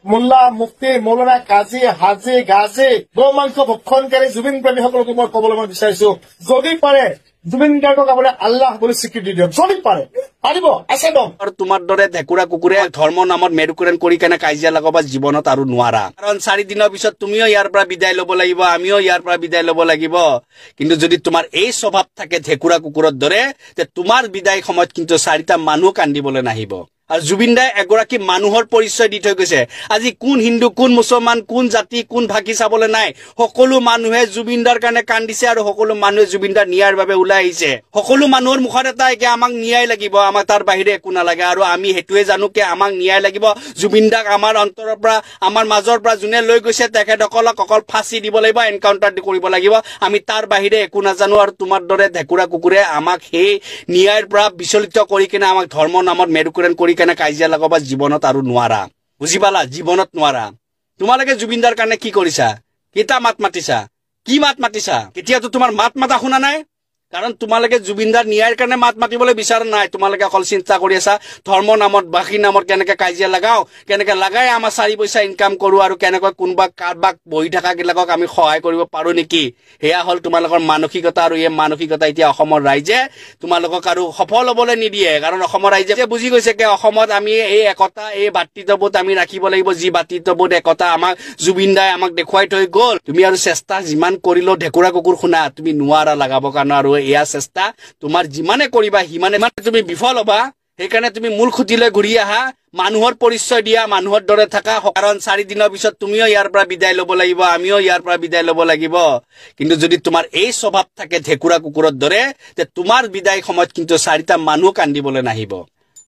মোল্লা মুফতি মৌলানা কাজী হাজী গাজী গোমাংস ভক্ষণকাৰী জুবিন প্ৰেমীসকলক মই কবলৈ মই বিচাৰিছো যদি পাৰে জুবিন গাৰ্গক আপুনি আল্লাহ বুলি স্বীকৃতি দিয়ক যদি পাৰে পাৰিব আছে দম আৰু তোমাৰ দৰে ঢেকুৰা কুকুৰে ধৰ্ম নামত মেৰুকৰণ কৰি কেনে কাজিয়া লগাব জীৱনত আৰু নোৱাৰা কাৰণ 4 দিনৰ পিছত তুমিও ইয়াৰ পৰা বিদায় ল'ব লাগিব আমিও ইয়াৰ পৰা বিদায় ল'ব লাগিব কিন্তু যদি তোমাৰ এই স্বভাৱ থাকে ঢেকুৰা কুকুৰৰ দৰে তে তোমাৰ বিদায় সময়ত কিন্তু 4টা মানুহ কান্দিবলৈ নাহিব আৰু জুবিন দাই এগৰাকী মানুহৰ পৰিচয় দি থৈ গৈছে আজি কোন হিন্দু কোন মুছলমান কোন জাতি কোন ভাষী চাবলৈ নাই সকলো মানুহে জুবিন দাৰ কাৰণে কান্দিছে আৰু সকলো মানুহে জুবিন দাৰ ন্যায়ৰ বাবে ওলাই আহিছে সকলো মানুহৰ মুখত এটা কি আমাক ন্যায় লাগিব আমাক তাৰ বাহিৰে একো নালাগে আৰু আমি হেতুৱে জানো কি আমাক ন্যায় লাগিব জুবিন দাক আমাৰ অন্তৰৰ পৰা আমাৰ মাজৰ পৰা যোনে লৈ গৈছে তেখেতসকলক অকল ফাঁচি দিব লাগিব এনকাউন্টাৰ কৰিব লাগিব আমি তাৰ বাহিৰে একো নাজানো আৰু তোমাৰ দৰে ঢেকুৰা কুকুৰে আমাক সেই ন্যায়ৰ পৰা বিচলিত কৰি কিনে আমাক ধৰ্ম নামত মেৰুকৰণ কৰি কেনে কাজিয়া লগাব জীৱনত আৰু নোৱাৰা বুজি পালা জীৱনত নোৱাৰা তোমালোকে জুবিনদাৰ কাৰণে কি কৰিছা কেইটা মাত মাতিছা কি মাত মাতিছা কেতিয়াতো তোমাৰ মাত মাতা শুনা নাই কাৰণ তোমালোকে জুবিনদাৰ ন্যায়ৰ কাৰণে মাত মাতিবলৈ বিচাৰা নাই তোমালোকে অকল চিন্তা কৰি আছা ধৰ্ম নামত বাখী নামত কেনেকে কাজিয়া লাগাও কেনেকে লাগাই আমাৰ 4 পইচা ইনকাম কৰো আৰু কেনেকৈ কোনবা কাৰবাক বহি থকা গিলাকক আমি সহায় কৰিব পাৰো নেকি হেয়া হল তোমালোকৰ মানসিকতা আৰু এই মানসিকতা এতিয়া অসমৰ ৰাইজে তোমালোকক আৰু সফল হ'বলৈ নিদিয়ে কাৰণ অসমৰ ৰাইজে বুজি গৈছে যে অসমত আমি এই একতা এই ভাতৃত্ববোধ আমি ৰাখিব লাগিব যি ভাতৃত্ববোধ একতা আমাক জুবিনদাই আমাক দেখুৱাই থৈ গ'ল তুমি আৰু চেষ্টা যিমান কৰিলো ঢেকুৰা কুকুৰ শুনা তুমি নোৱাৰা লাগাব কাৰণে আৰু এয়া চেষ্টা তোমাৰ যিমানে কৰিবা হিমানে তুমি বিফল হ'বা সেইকাৰণে তুমি মূল খুঁটিলৈ ঘূৰি আহা মানুহৰ পৰিচয় দিয়া মানুহৰ দৰে থাকা কাৰণ 4 দিনৰ পিছত তুমিও ইয়াৰ পৰা বিদায় ল'ব লাগিব আমিও ইয়াৰ পৰা বিদায় ল'ব লাগিব কিন্তু যদি তোমাৰ এই স্বভাৱ থাকে ঢেকুৰা কুকুৰৰ দৰে তে তোমাৰ বিদায় সময়ত কিন্তু 4টা মানুহ কান্দিবলৈ নাহিব